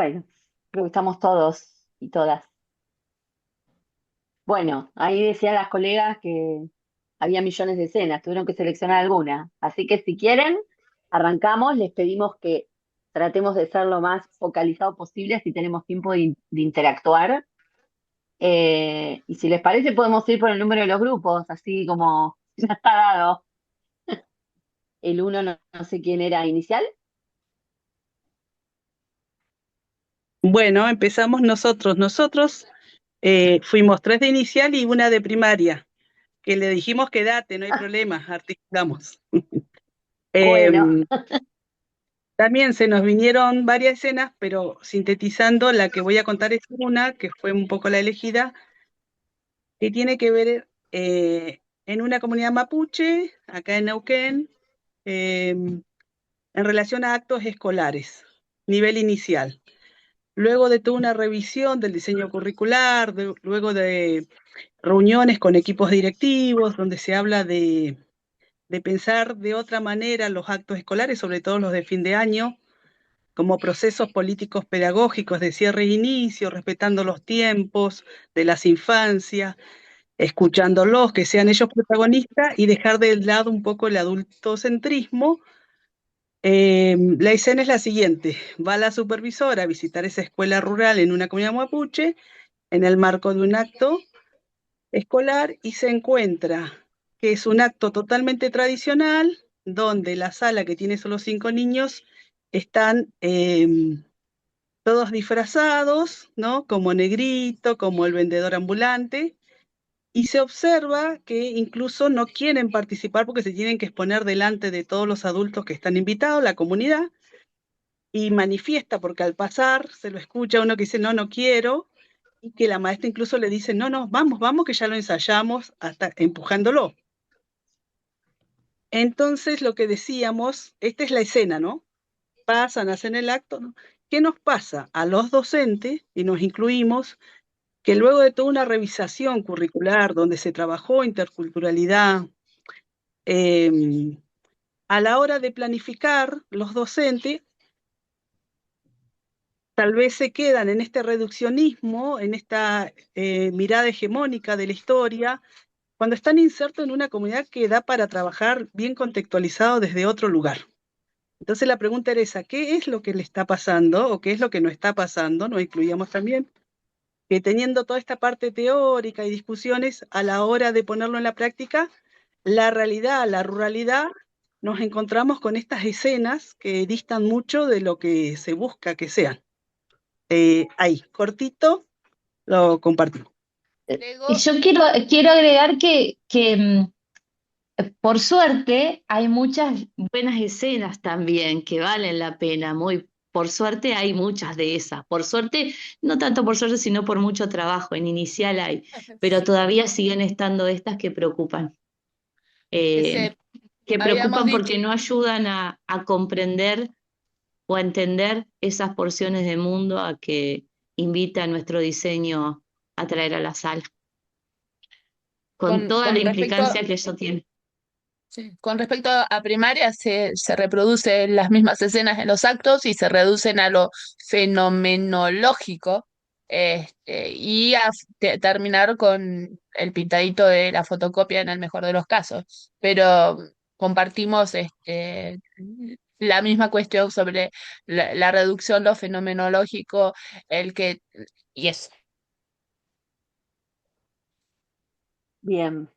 Bueno, creo que estamos todos y todas. Bueno, ahí decían las colegas que había millones de escenas, tuvieron que seleccionar alguna. Así que si quieren, arrancamos, les pedimos que tratemos de ser lo más focalizado posible, si tenemos tiempo de interactuar. Y si les parece, podemos ir por el número de los grupos, así como ya está dado. El uno no sé quién era inicial. Bueno, empezamos nosotros. Nosotros fuimos 3 de inicial y una de primaria, que le dijimos quédate, no hay problema, articulamos. Bueno, Em, También se nos vinieron varias escenas, pero sintetizando, la que voy a contar es una, que fue un poco la elegida, que tiene que ver en una comunidad mapuche, acá en Neuquén, em, en relación a actos escolares, nivel inicial. Luego de toda una revisión del diseño curricular, luego de reuniones con equipos directivos, donde se habla de pensar de otra manera los actos escolares, sobre todo los de fin de año, como procesos políticos pedagógicos de cierre e inicio, respetando los tiempos de las infancias, escuchándolos, que sean ellos protagonistas y dejar de lado un poco el adultocentrismo. La escena es la siguiente: va la supervisora a visitar esa escuela rural en una comunidad mapuche en el marco de un acto escolar y se encuentra que es un acto totalmente tradicional, donde la sala, que tiene solo 5 niños, están todos disfrazados, ¿no? Como negrito, como el vendedor ambulante, y se observa que incluso no quieren participar porque se tienen que exponer delante de todos los adultos que están invitados, la comunidad, y manifiesta, porque al pasar se lo escucha uno que dice, no, no quiero, y que la maestra incluso le dice, no, no, vamos, vamos, que ya lo ensayamos, hasta empujándolo. Entonces, lo que decíamos, esta es la escena, ¿no? Pasan, hacen el acto, ¿no? ¿Qué nos pasa a los docentes, y nos incluimos, que luego de toda una revisación curricular donde se trabajó interculturalidad, eh, a la hora de planificar, los docentes tal vez se quedan en este reduccionismo, en esta mirada hegemónica de la historia, cuando están insertos en una comunidad que da para trabajar bien contextualizado desde otro lugar? Entonces la pregunta era esa: ¿qué es lo que le está pasando o qué es lo que no está pasando? Nos incluíamos también, que teniendo toda esta parte teórica y discusiones, a la hora de ponerlo en la práctica, la realidad, la ruralidad, nos encontramos con estas escenas que distan mucho de lo que se busca que sean. Ahí, cortito, lo compartimos. Y yo quiero agregar que por suerte hay muchas buenas escenas también que valen la pena. Por suerte hay muchas de esas. Por suerte, no tanto por suerte, sino por mucho trabajo. En inicial hay, pero Sí, todavía siguen estando estas que preocupan. que Eh, se que habíamos preocupan dicho. porque no ayudan a comprender o a entender esas porciones de mundo a que invita nuestro diseño a traer a la sala, con toda la Con respecto, implicancia que eso tiene. sí, con respecto a primaria, se reproducen las mismas escenas en los actos y se reducen a lo fenomenológico, y terminar con el pintadito de la fotocopia en el mejor de los casos. Pero compartimos la misma cuestión sobre la reducción, lo fenomenológico, el que, y eso. bien,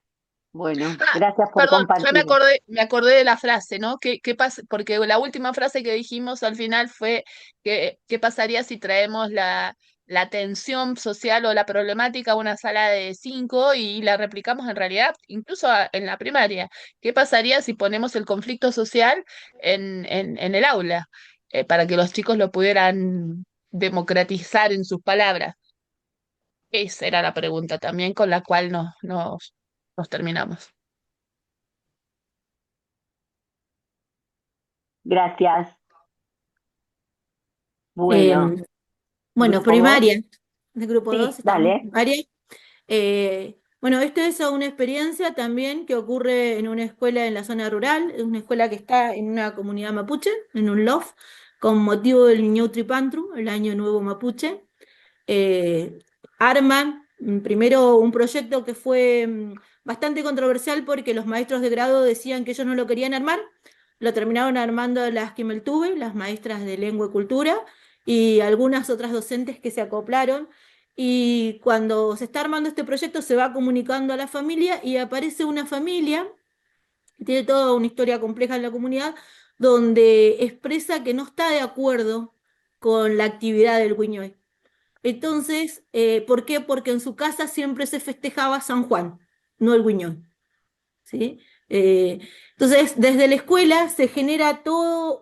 bueno, Ah, gracias por perdón, ya compartir. me acordé de la frase, ¿no? ¿Qué pasa? Porque la última frase que dijimos al final fue ¿qué pasaría si traemos la tensión social o la problemática a una sala de 5 y la replicamos en realidad, incluso en la primaria? ¿Qué pasaría si ponemos el conflicto social en el aula, para que los chicos lo pudieran democratizar en sus palabras? Esa era la pregunta también con la cual nos terminamos. Gracias. Bueno, Eh, bueno, grupo 2. primaria, el grupo 2, Sí, estamos en dale. primaria. Bueno, esto es una experiencia también que ocurre en una escuela en la zona rural, es una escuela que está en una comunidad mapuche, en un loft, con motivo del Ñautri Pantru, el Año Nuevo Mapuche. eh, Arman primero un proyecto que fue bastante controversial porque los maestros de grado decían que ellos no lo querían armar, lo terminaron armando las Kimeltube, las maestras de lengua y cultura, y algunas otras docentes que se acoplaron. Y cuando se está armando este proyecto se va comunicando a la familia y aparece una familia que tiene toda una historia compleja en la comunidad, donde expresa que no está de acuerdo con la actividad del Guiñoy. Entonces, ¿por qué? Porque en su casa siempre se festejaba San Juan, no el Guiñón, ¿sí? Entonces, desde la escuela se genera todo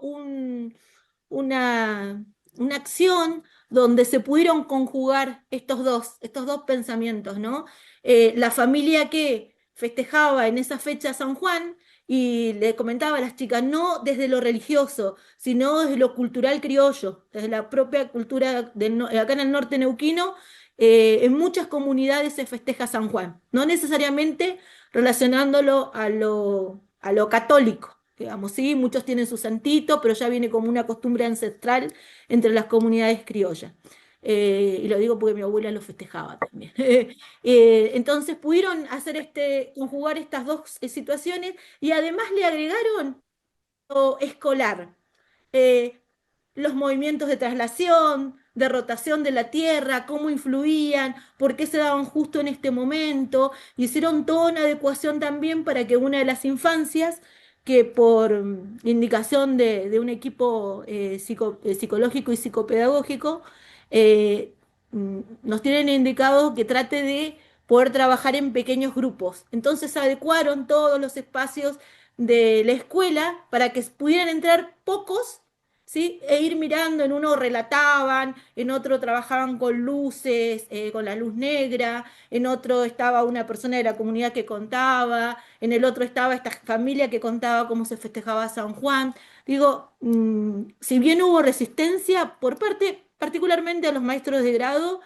una, una acción donde se pudieron conjugar estos dos pensamientos, ¿no? La familia que festejaba en esa fecha San Juan y le comentaba a las chicas, no desde lo religioso, sino desde lo cultural criollo, desde la propia cultura acá en el norte neuquino, en muchas comunidades se festeja San Juan, no necesariamente relacionándolo a lo católico, digamos, sí, muchos tienen su santito, pero ya viene como una costumbre ancestral entre las comunidades criollas. Y lo digo porque mi abuela lo festejaba también. Entonces pudieron hacer conjugar estas dos situaciones y además le agregaron lo escolar. Eh, los movimientos de traslación, de rotación de la Tierra, cómo influían, por qué se daban justo en este momento. Hicieron toda una adecuación también para que una de las infancias, que por indicación de un equipo psicológico y psicopedagógico, nos tienen indicado que trate de poder trabajar en pequeños grupos. Entonces adecuaron todos los espacios de la escuela para que pudieran entrar pocos, ¿sí? E ir mirando, en uno relataban, en otro trabajaban con luces, con la luz negra, en otro estaba una persona de la comunidad que contaba, en el otro estaba esta familia que contaba cómo se festejaba San Juan. Digo, si bien hubo resistencia por parte particularmente de los maestros de grado,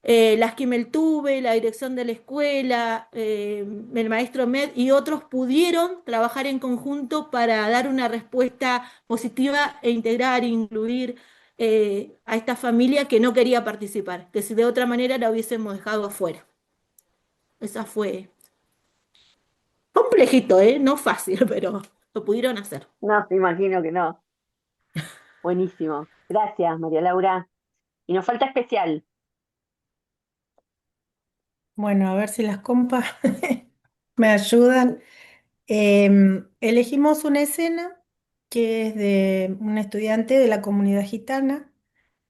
las Kimeltube, la dirección de la escuela, el maestro Med y otros pudieron trabajar en conjunto para dar una respuesta positiva e integrar, incluir a esta familia que no quería participar, que si de otra manera la hubiésemos dejado afuera. Esa fue complejito, ¿eh? No fácil, pero lo pudieron hacer. No, te imagino que no. Buenísimo. Gracias, María Laura. Y nos falta especial. Bueno, a ver si las compas me ayudan. Elegimos una escena que es de un estudiante de la comunidad gitana,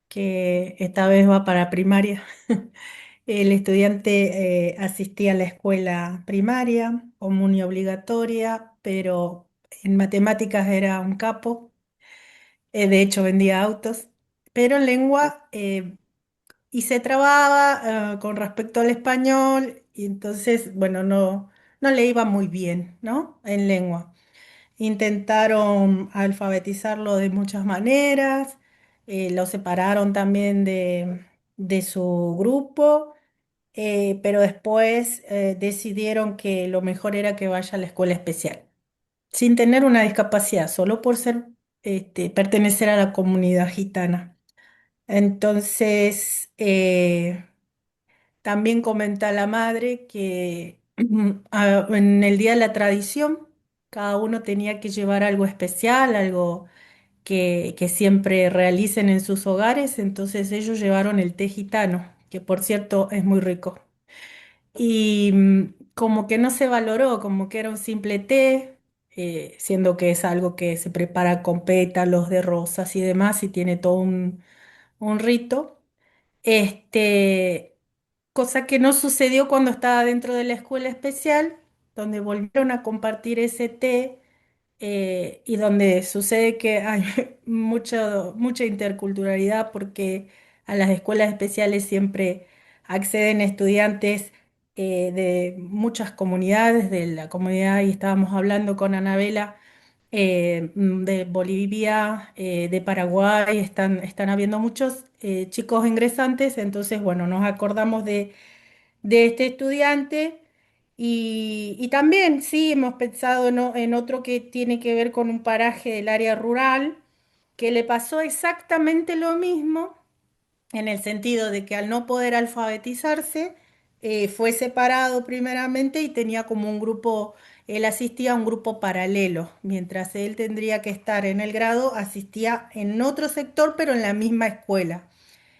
que esta vez va para primaria. El estudiante asistía a la escuela primaria, común y obligatoria, pero en matemáticas era un capo, de hecho vendía autos, pero en lengua y se trababa con respecto al español, y entonces, bueno, no le iba muy bien, ¿no? En lengua. Intentaron alfabetizarlo de muchas maneras, lo separaron también de su grupo, pero después decidieron que lo mejor era que vaya a la escuela especial, sin tener una discapacidad, solo por ser, pertenecer a la comunidad gitana. Entonces, también comenta la madre que en el Día de la Tradición cada uno tenía que llevar algo especial, algo que siempre realicen en sus hogares, entonces ellos llevaron el té gitano, que por cierto es muy rico. Y como que no se valoró, como que era un simple té, siendo que es algo que se prepara con pétalos de rosas y demás y tiene todo un rito. Este, cosa que no sucedió cuando estaba dentro de la escuela especial, donde volvieron a compartir ese té, y donde sucede que hay mucha interculturalidad porque a las escuelas especiales siempre acceden estudiantes de muchas comunidades, de la comunidad, y estábamos hablando con Anabela, de Bolivia, de Paraguay, están habiendo muchos chicos ingresantes, entonces, bueno, nos acordamos de este estudiante y también, sí, hemos pensado en otro que tiene que ver con un paraje del área rural, que le pasó exactamente lo mismo en el sentido de que al no poder alfabetizarse, fue separado primeramente y tenía como un grupo, él asistía a un grupo paralelo, mientras él tendría que estar en el grado, asistía en otro sector, pero en la misma escuela.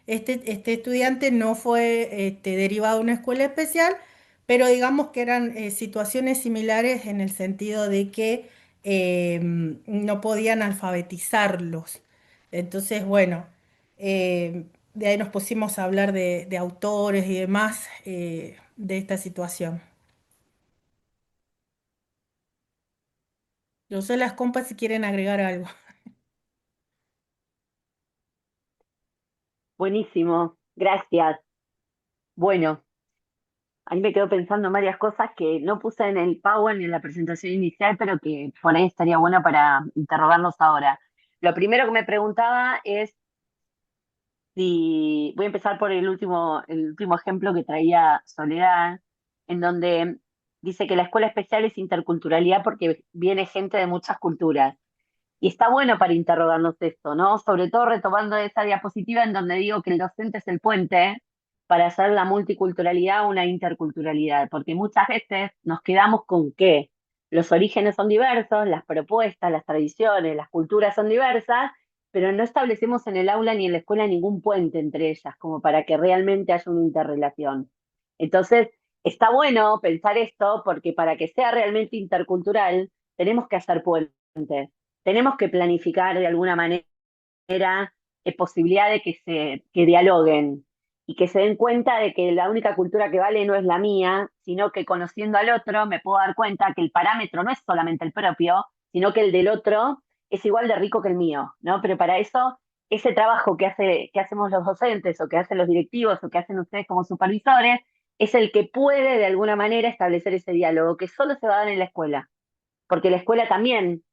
Este estudiante no fue derivado a una escuela especial, pero digamos que eran situaciones similares en el sentido de que no podían alfabetizarlos. Entonces, bueno, de ahí nos pusimos a hablar de autores y demás de esta situación. Yo sé las compas si quieren agregar algo. Buenísimo, gracias. Bueno, a mí me quedo pensando en varias cosas que no puse en el Power ni en la presentación inicial, pero que por ahí estaría bueno para interrogarnos ahora. Lo primero que me preguntaba es si, voy a empezar por el último ejemplo que traía Soledad, en donde dice que la escuela especial es interculturalidad porque viene gente de muchas culturas. Y está bueno para interrogarnos esto, ¿no? Sobre todo retomando esa diapositiva en donde digo que el docente es el puente para hacer la multiculturalidad una interculturalidad, porque muchas veces nos quedamos con que los orígenes son diversos, las propuestas, las tradiciones, las culturas son diversas, pero no establecemos en el aula ni en la escuela ningún puente entre ellas, como para que realmente haya una interrelación. Entonces, está bueno pensar esto, porque para que sea realmente intercultural, tenemos que hacer puentes, tenemos que planificar de alguna manera posibilidad de que dialoguen y que se den cuenta de que la única cultura que vale no es la mía, sino que conociendo al otro me puedo dar cuenta que el parámetro no es solamente el propio, sino que el del otro es igual de rico que el mío, ¿no? Pero para eso, ese trabajo que hacemos los docentes o que hacen los directivos o que hacen ustedes como supervisores, es el que puede de alguna manera establecer ese diálogo, que solo se va a dar en la escuela, porque la escuela también,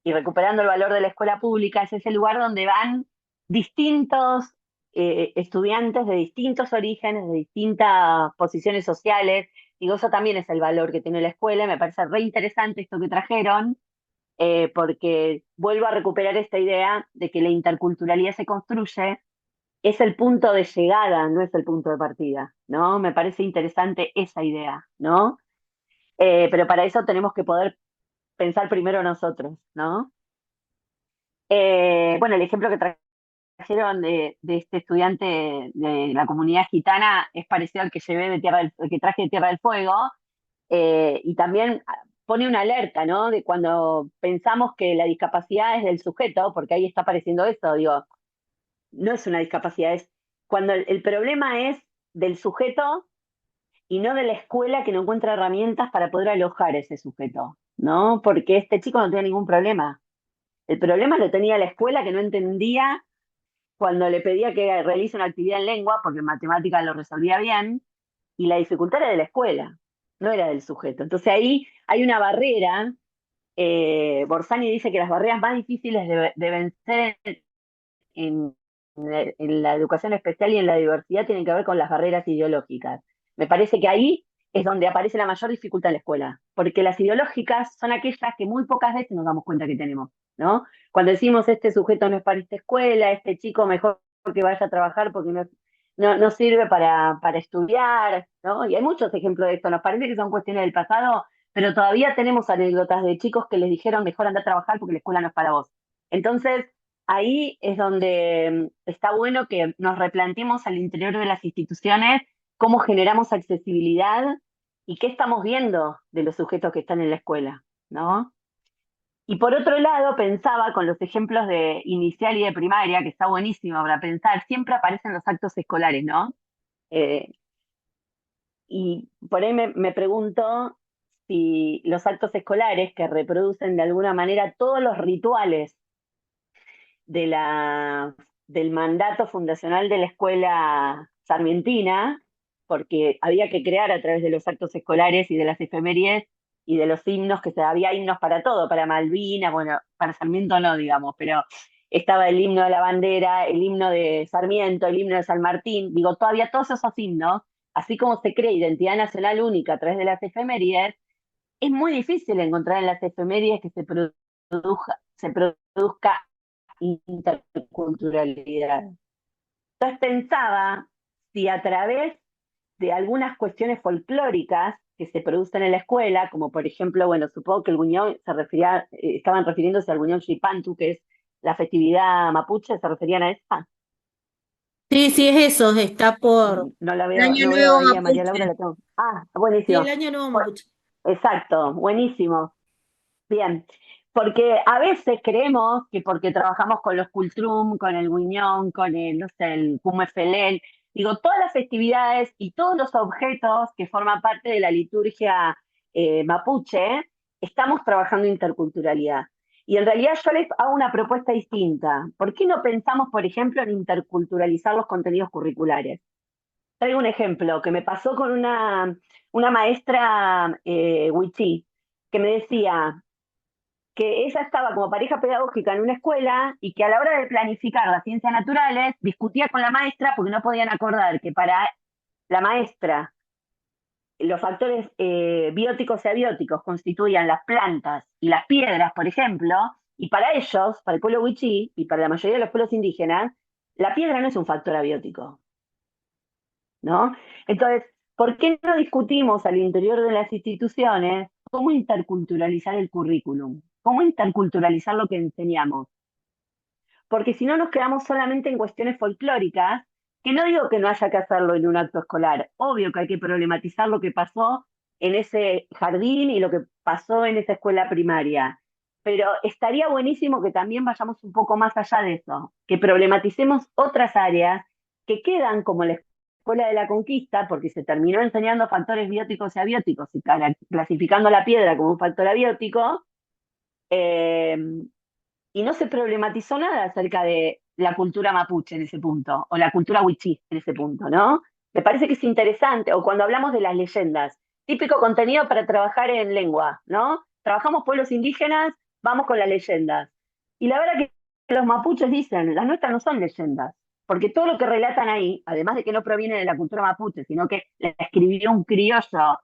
y recuperando el valor de la escuela pública, es ese lugar donde van distintos estudiantes de distintos orígenes, de distintas posiciones sociales. Digo, eso también es el valor que tiene la escuela, y me parece re interesante esto que trajeron, porque vuelvo a recuperar esta idea de que la interculturalidad se construye, es el punto de llegada, no es el punto de partida, ¿no? Me parece interesante esa idea, ¿no? Pero para eso tenemos que poder pensar primero nosotros, ¿no? Bueno, el ejemplo que trajeron de este estudiante de la comunidad gitana es parecido al que llevé el que traje de Tierra del Fuego, y también pone una alerta, ¿no? De cuando pensamos que la discapacidad es del sujeto, porque ahí está apareciendo eso, digo, no es una discapacidad, es cuando el problema es del sujeto y no de la escuela que no encuentra herramientas para poder alojar a ese sujeto, ¿no? Porque este chico no tiene ningún problema. El problema lo tenía la escuela, que no entendía cuando le pedía que realice una actividad en lengua, porque en matemática lo resolvía bien, y la dificultad era de la escuela, no era del sujeto. Entonces ahí hay una barrera. Borsani dice que las barreras más difíciles de vencer en, en la educación especial y en la diversidad tienen que ver con las barreras ideológicas. Me parece que ahí es donde aparece la mayor dificultad en la escuela, porque las ideológicas son aquellas que muy pocas veces nos damos cuenta que tenemos, ¿no? Cuando decimos este sujeto no es para esta escuela, este chico mejor que vaya a trabajar porque no sirve para estudiar, ¿no? Y hay muchos ejemplos de esto, nos parece que son cuestiones del pasado, pero todavía tenemos anécdotas de chicos que les dijeron mejor anda a trabajar porque la escuela no es para vos. Entonces, ahí es donde está bueno que nos replanteemos al interior de las instituciones cómo generamos accesibilidad y qué estamos viendo de los sujetos que están en la escuela, ¿no? Y por otro lado, pensaba con los ejemplos de inicial y de primaria, que está buenísimo para pensar, siempre aparecen los actos escolares, ¿no? Eh, y por ahí me pregunto si los actos escolares que reproducen de alguna manera todos los rituales de del mandato fundacional de la escuela sarmientina, porque había que crear a través de los actos escolares y de las efemérides y de los himnos, había himnos para todo, para Malvinas, bueno, para Sarmiento no, digamos, pero estaba el himno de la bandera, el himno de Sarmiento, el himno de San Martín, digo, todavía todos esos himnos, así como se crea identidad nacional única a través de las efemérides, es muy difícil encontrar en las efemérides que se produzca interculturalidad. Entonces pensaba si a través de algunas cuestiones folclóricas que se producen en la escuela, como por ejemplo, bueno, supongo que el Guñón se refería, estaban refiriéndose al Guñón Shipantu, que es la festividad mapuche, ¿se referían a esa? Sí, sí, es eso, está por No la el veo, Año no veo Nuevo ahí a María Laura, Mapuche. la tengo. Ah, Sí, el buenísimo. Año Nuevo Bueno, Mapuche. exacto, buenísimo. Bien, porque a veces creemos que porque trabajamos con los Cultrum, con el Guiñón, con el, no sé, el Pumefelén, digo, todas las festividades y todos los objetos que forman parte de la liturgia mapuche, estamos trabajando interculturalidad. Y en realidad yo les hago una propuesta distinta. ¿Por qué no pensamos, por ejemplo, en interculturalizar los contenidos curriculares? Traigo un ejemplo que me pasó con una maestra wichí, que me decía, que ella estaba como pareja pedagógica en una escuela y que a la hora de planificar las ciencias naturales discutía con la maestra porque no podían acordar que para la maestra los factores bióticos y abióticos constituían las plantas y las piedras, por ejemplo, y para ellos, para el pueblo wichí y para la mayoría de los pueblos indígenas, la piedra no es un factor abiótico, ¿no? Entonces, ¿por qué no discutimos al interior de las instituciones cómo interculturalizar el currículum? ¿Cómo interculturalizar lo que enseñamos? Porque si no nos quedamos solamente en cuestiones folclóricas, que no digo que no haya que hacerlo en un acto escolar, obvio que hay que problematizar lo que pasó en ese jardín y lo que pasó en esa escuela primaria, pero estaría buenísimo que también vayamos un poco más allá de eso, que problematicemos otras áreas que quedan como la escuela de la conquista, porque se terminó enseñando factores bióticos y abióticos y clasificando la piedra como un factor abiótico, eh, y no se problematizó nada acerca de la cultura mapuche en ese punto, o la cultura wichí en ese punto, ¿no? Me parece que es interesante, o cuando hablamos de las leyendas, típico contenido para trabajar en lengua, ¿no? Trabajamos pueblos indígenas, vamos con las leyendas. Y la verdad que los mapuches dicen, las nuestras no son leyendas, porque todo lo que relatan ahí, además de que no proviene de la cultura mapuche, sino que la escribió un criollo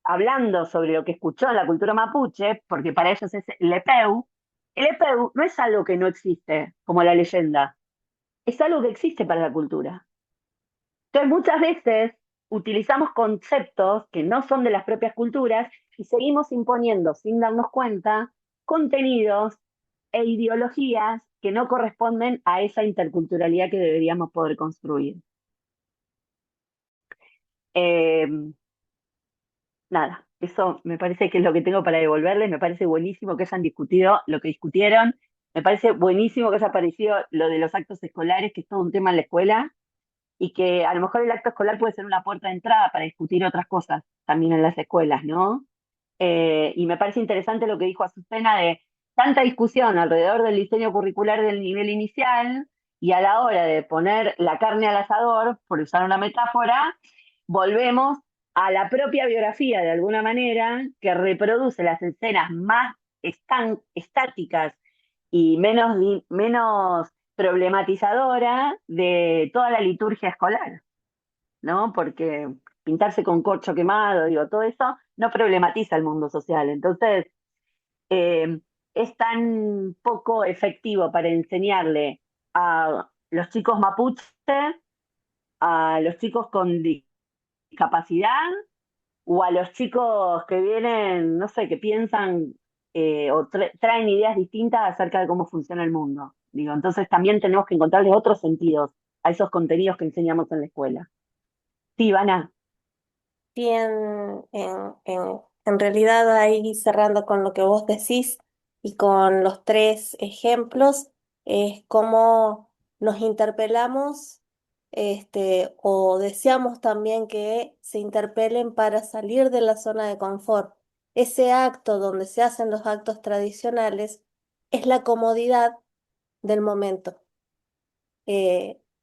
hablando sobre lo que escuchó en la cultura mapuche, porque para ellos es el epeu no es algo que no existe, como la leyenda, es algo que existe para la cultura. Entonces muchas veces utilizamos conceptos que no son de las propias culturas y seguimos imponiendo, sin darnos cuenta, contenidos e ideologías que no corresponden a esa interculturalidad que deberíamos poder construir. Eh, Nada, eso me parece que es lo que tengo para devolverles, me parece buenísimo que hayan discutido lo que discutieron, me parece buenísimo que haya aparecido lo de los actos escolares, que es todo un tema en la escuela, y que a lo mejor el acto escolar puede ser una puerta de entrada para discutir otras cosas también en las escuelas, ¿no? Y me parece interesante lo que dijo Azucena de tanta discusión alrededor del diseño curricular del nivel inicial y a la hora de poner la carne al asador, por usar una metáfora, volvemos a la propia biografía de alguna manera que reproduce las escenas más estáticas y menos problematizadora de toda la liturgia escolar, ¿no? Porque pintarse con corcho quemado, digo, todo eso no problematiza el mundo social. Entonces, es tan poco efectivo para enseñarle a los chicos mapuche, a los chicos con discapacidad o a los chicos que vienen, no sé, que piensan o traen ideas distintas acerca de cómo funciona el mundo. Digo, entonces también tenemos que encontrarle otros sentidos a esos contenidos que enseñamos en la escuela. Sí, Ivana. Sí, en realidad ahí cerrando con lo que vos decís y con los tres ejemplos, es cómo nos interpelamos, o deseamos también que se interpelen para salir de la zona de confort. Ese acto donde se hacen los actos tradicionales es la comodidad del momento.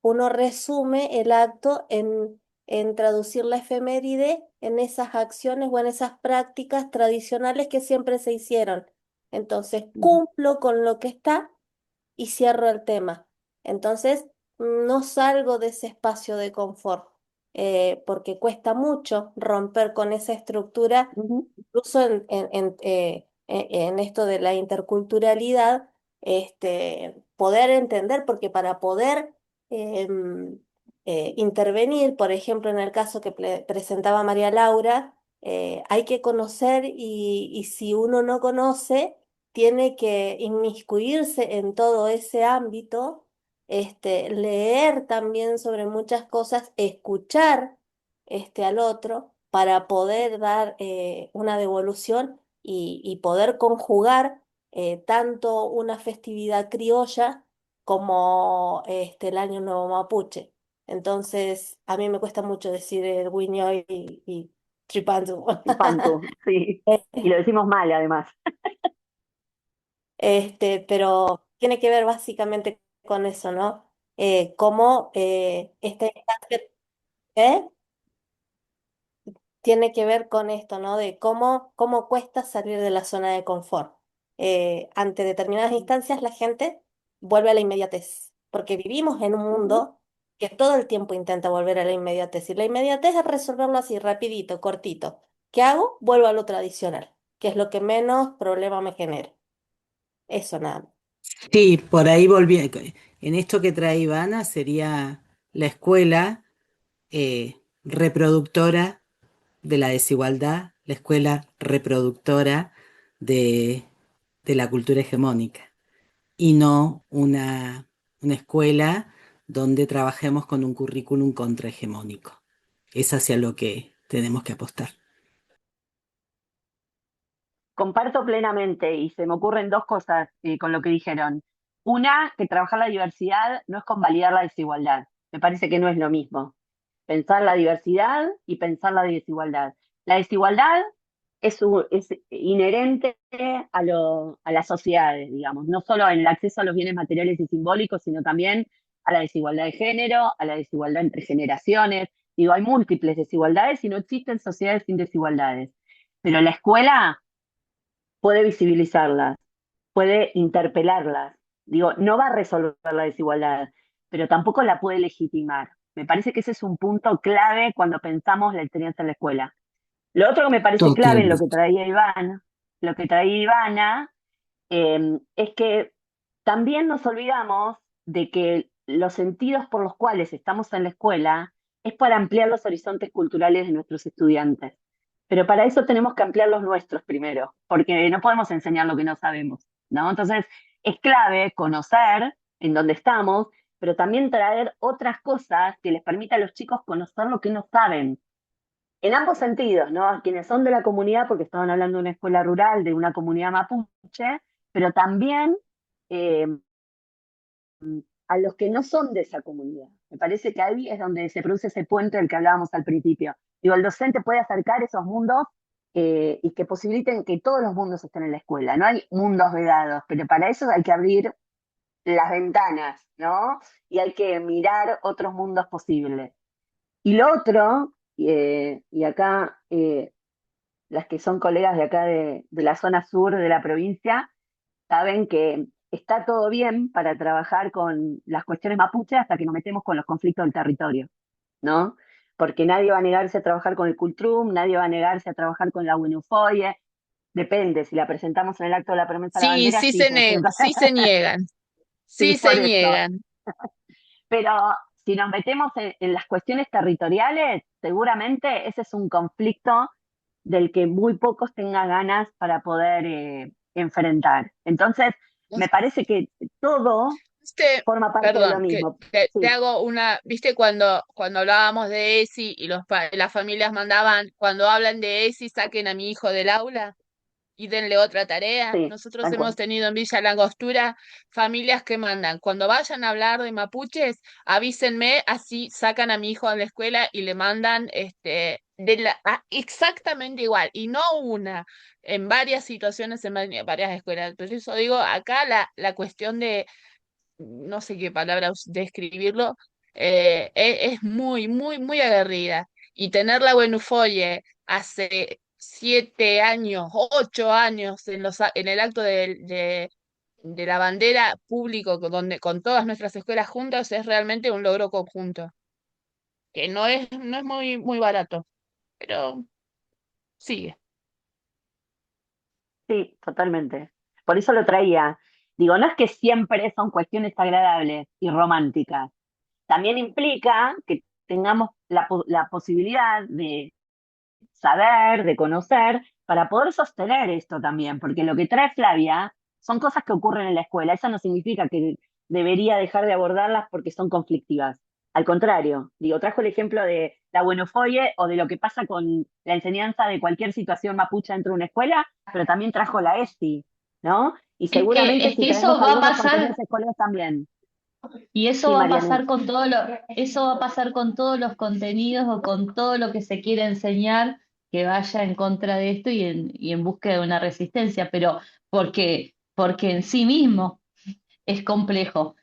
Uno resume el acto en traducir la efeméride en esas acciones o en esas prácticas tradicionales que siempre se hicieron. Entonces, cumplo con lo que está y cierro el tema. Entonces, no salgo de ese espacio de confort, porque cuesta mucho romper con esa estructura, Ujú. incluso en esto de la interculturalidad, poder entender, porque para poder em, intervenir, por ejemplo, en el caso que presentaba María Laura, hay que conocer y si uno no conoce, tiene que inmiscuirse en todo ese ámbito, leer también sobre muchas cosas, escuchar al otro para poder dar una devolución y poder conjugar tanto una festividad criolla como el Año Nuevo Mapuche. Entonces, a mí me cuesta mucho decir el Wiñoy y Tripantu. El Pantu, sí. Y lo decimos mal, además. Pero tiene que ver básicamente con eso, ¿no? Cómo ¿eh? Tiene que ver con esto, ¿no? De cómo cuesta salir de la zona de confort. Ante determinadas instancias la gente vuelve a la inmediatez, porque vivimos en un Ujú. mundo que todo el tiempo intenta volver a la inmediatez, y la inmediatez es resolverlo así, rapidito, cortito. ¿Qué hago? Vuelvo a lo tradicional, que es lo que menos problema me genera. Eso nada más. Sí, por ahí volví. En esto que trae Ivana sería la escuela reproductora de la desigualdad, la escuela reproductora de, de la cultura hegemónica, y no una escuela donde trabajemos con un currículum contrahegemónico. Es hacia lo que tenemos que apostar. Comparto plenamente y se me ocurren dos cosas con lo que dijeron. Una, que trabajar la diversidad no es convalidar la desigualdad. Me parece que no es lo mismo. Pensar la diversidad y pensar la desigualdad. La desigualdad es inherente a las sociedades, digamos, no solo en el acceso a los bienes materiales y simbólicos, sino también a la desigualdad de género, a la desigualdad entre generaciones. Digo, hay múltiples desigualdades y no existen sociedades sin desigualdades. Pero la escuela puede visibilizarlas, puede interpelarlas. Digo, no va a resolver la desigualdad, pero tampoco la puede legitimar. Me parece que ese es un punto clave cuando pensamos la experiencia en la escuela. Lo otro que me parece clave en lo que Totalmente. traía Iván, lo que traía Ivana, es que también nos olvidamos de que los sentidos por los cuales estamos en la escuela es para ampliar los horizontes culturales de nuestros estudiantes. Pero para eso tenemos que ampliar los nuestros primero, porque no podemos enseñar lo que no sabemos, ¿no? Entonces, es clave conocer en dónde estamos, pero también traer otras cosas que les permita a los chicos conocer lo que no saben, en ambos sentidos, ¿no? A quienes son de la comunidad, porque estaban hablando de una escuela rural, de una comunidad mapuche, pero también eh, a los que no son de esa comunidad. Me parece que ahí es donde se produce ese puente del que hablábamos al principio. Digo, el docente puede acercar esos mundos y que posibiliten que todos los mundos estén en la escuela. No hay mundos vedados, pero para eso hay que abrir las ventanas, ¿no? Y hay que mirar otros mundos posibles. Y lo otro, y acá las que son colegas de acá de la zona sur de la provincia, saben que está todo bien para trabajar con las cuestiones mapuche hasta que nos metemos con los conflictos del territorio, ¿no? Porque nadie va a negarse a trabajar con el Cultrum, nadie va a negarse a trabajar con la UNUFOIE, depende, si la presentamos en el acto de la promesa a la Sí, bandera, sí, pues, sí se niegan, sí, sí por se eso. niegan. Pero si nos metemos en las cuestiones territoriales, seguramente ese es un conflicto del que muy pocos tengan ganas para poder enfrentar. Entonces, me parece que todo Viste, forma parte de lo perdón, que mismo. te Sí, hago una, viste cuando hablábamos de ESI y las familias mandaban, cuando hablan de ESI, saquen a mi hijo del aula y denle otra tarea. sí, Nosotros tal hemos cual. tenido en Villa Langostura familias que mandan, cuando vayan a hablar de mapuches, avísenme, así sacan a mi hijo de la escuela y le mandan exactamente igual, y no una, en varias situaciones, en varias escuelas. Por eso digo, acá la cuestión de, no sé qué palabra describirlo, es muy, muy, muy aguerrida. Y tener la Buenufolle hace 7 años, 8 años en el acto de la bandera público con todas nuestras escuelas juntas es realmente un logro conjunto, que no es muy, muy barato, pero sigue. Sí, totalmente. Por eso lo traía. Digo, no es que siempre son cuestiones agradables y románticas. También implica que tengamos la posibilidad de saber, de conocer, para poder sostener esto también, porque lo que trae Flavia son cosas que ocurren en la escuela. Eso no significa que debería dejar de abordarlas porque son conflictivas. Al contrario, digo, trajo el ejemplo de la buenofoye o de lo que pasa con la enseñanza de cualquier situación mapuche dentro de una escuela, pero también trajo la ESI, ¿no? Y seguramente Es si que traemos eso va a algunos contenidos pasar. escolares también. Y eso Sí, va a Mariana. pasar con todo lo, eso va a pasar con todos los contenidos o con todo lo que se quiere enseñar que vaya en contra de esto y en búsqueda de una resistencia, pero porque en sí mismo es complejo.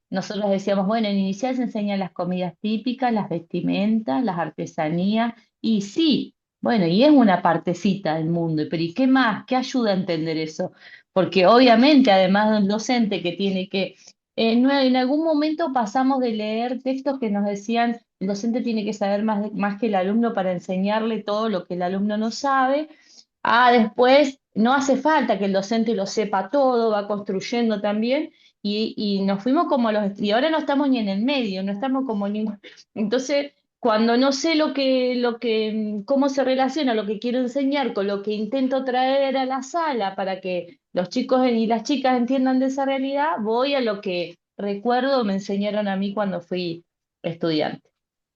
Nosotros decíamos, bueno, en inicial se enseñan las comidas típicas, las vestimentas, las artesanías, y sí, bueno, y es una partecita del mundo, pero ¿y qué más? ¿Qué ayuda a entender eso? Porque obviamente, además de un docente que tiene que, en algún momento pasamos de leer textos que nos decían, el docente tiene que saber más que el alumno para enseñarle todo lo que el alumno no sabe. Ah, después no hace falta que el docente lo sepa todo, va construyendo también, y nos fuimos como y ahora no estamos ni en el medio, no estamos como ni. Entonces, cuando no sé cómo se relaciona lo que quiero enseñar con lo que intento traer a la sala para que los chicos y las chicas entiendan de esa realidad, voy a lo que recuerdo me enseñaron a mí cuando fui estudiante.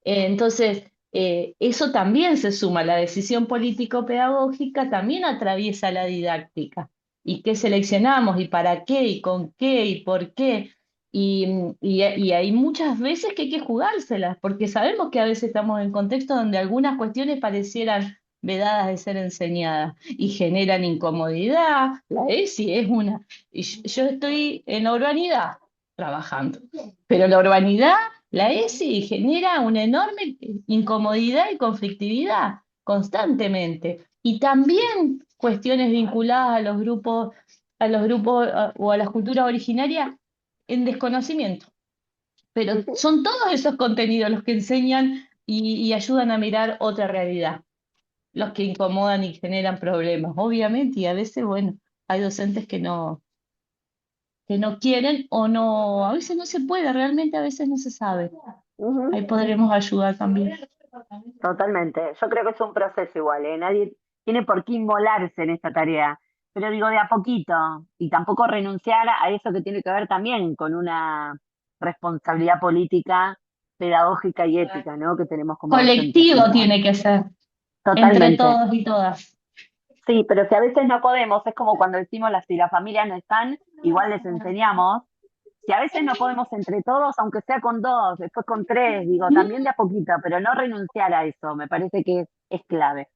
Entonces, eso también se suma, la decisión político-pedagógica también atraviesa la didáctica. ¿Y qué seleccionamos? ¿Y para qué? ¿Y con qué? ¿Y por qué? Y hay muchas veces que hay que jugárselas, porque sabemos que a veces estamos en contextos donde algunas cuestiones parecieran vedadas de ser enseñadas y generan incomodidad. La ESI es una. Y yo estoy en la urbanidad trabajando, pero la urbanidad, la ESI genera una enorme incomodidad y conflictividad constantemente. Y también cuestiones vinculadas o a las culturas originarias en desconocimiento. Pero son todos esos contenidos los que enseñan y ayudan a mirar otra realidad, los que incomodan y generan problemas, obviamente, y a veces, bueno, hay docentes que no quieren o no, a veces no se puede, realmente a veces no se sabe. Ujú. Ahí podremos ayudar también. Totalmente. Yo creo que es un proceso igual, ¿eh? Nadie tiene por qué inmolarse en esta tarea. Pero digo de a poquito, y tampoco renunciar a eso que tiene que ver también con una responsabilidad política, pedagógica y ética, ¿no? Que tenemos como docentes. Colectivo tiene que ser, entre Totalmente. todos y todas. Sí, pero si a veces no podemos, es como cuando decimos si las familias no están, igual les enseñamos. Si a veces no podemos entre todos, aunque sea con dos, después con tres, digo, también de a poquito, pero no renunciar a eso, me parece que es clave.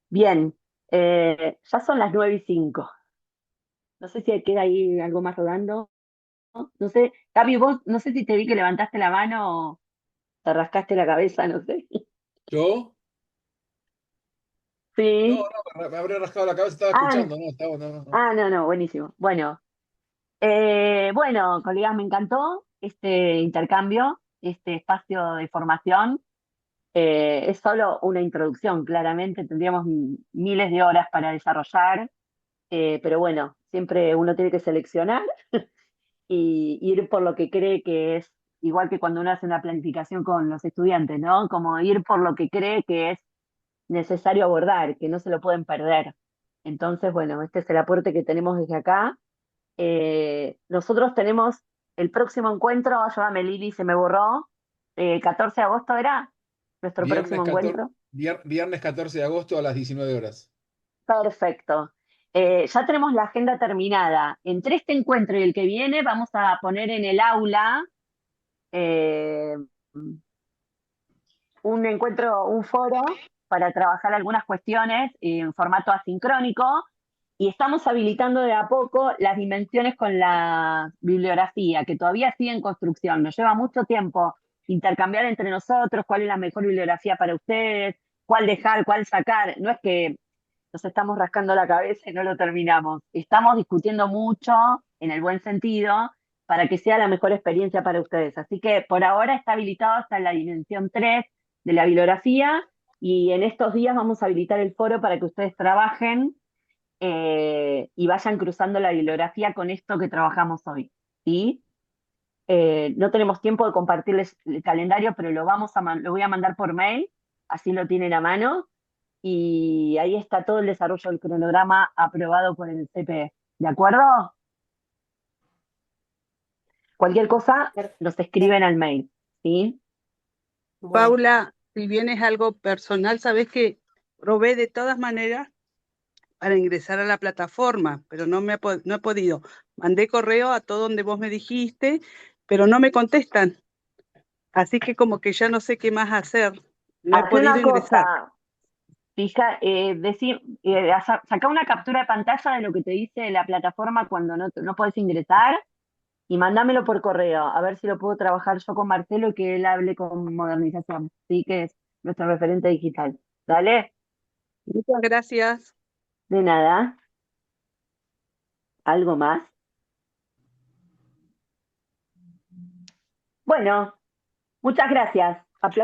Bien, ya son las 9:05. No sé si queda ahí algo más rodando. No sé, Gaby, vos, no sé si te vi que levantaste la mano o te rascaste la cabeza, no sé. ¿Yo? No, Sí. no, me habré rascado la cabeza, estaba Ah, escuchando, no, estaba, no, no, no. no, buenísimo. Bueno, bueno, colegas, me encantó este intercambio, este espacio de formación. Es solo una introducción, claramente, tendríamos miles de horas para desarrollar, pero bueno, siempre uno tiene que seleccionar y ir por lo que cree que es, igual que cuando uno hace una planificación con los estudiantes, ¿no? Como ir por lo que cree que es necesario abordar, que no se lo pueden perder. Entonces, bueno, este es el aporte que tenemos desde acá. Nosotros tenemos el próximo encuentro, ayúdame Lili, se me borró, 14 de agosto era nuestro Viernes próximo 14, encuentro. viernes 14 de agosto a las 19 horas. Perfecto. Ya tenemos la agenda terminada. Entre este encuentro y el que viene vamos a poner en el aula eh, un encuentro, un foro para trabajar algunas cuestiones en formato asincrónico y estamos habilitando de a poco las dimensiones con la bibliografía, que todavía sigue en construcción. Nos lleva mucho tiempo intercambiar entre nosotros cuál es la mejor bibliografía para ustedes, cuál dejar, cuál sacar. No es que nos estamos rascando la cabeza y no lo terminamos. Estamos discutiendo mucho, en el buen sentido, para que sea la mejor experiencia para ustedes. Así que por ahora está habilitado hasta la dimensión 3 de la bibliografía y en estos días vamos a habilitar el foro para que ustedes trabajen y vayan cruzando la bibliografía con esto que trabajamos hoy, ¿sí? No tenemos tiempo de compartirles el calendario, pero lo voy a mandar por mail, así lo tienen a mano, y ahí está todo el desarrollo del cronograma aprobado por el CPE. ¿De acuerdo? Cualquier cosa nos escriben al mail, ¿sí? Bueno, Paula, si bien es algo personal, sabes que probé de todas maneras para ingresar a la plataforma, pero no he podido. Mandé correo a todo donde vos me dijiste, pero no me contestan. Así que como que ya no sé qué más hacer. No he Hacé podido una ingresar. cosa, saca una captura de pantalla de lo que te dice la plataforma cuando no podés ingresar y mándamelo por correo, a ver si lo puedo trabajar yo con Marcelo y que él hable con modernización, ¿sí? Que es nuestro referente digital. ¿Dale? Muchas gracias. De nada. ¿Algo más? Bueno, muchas gracias.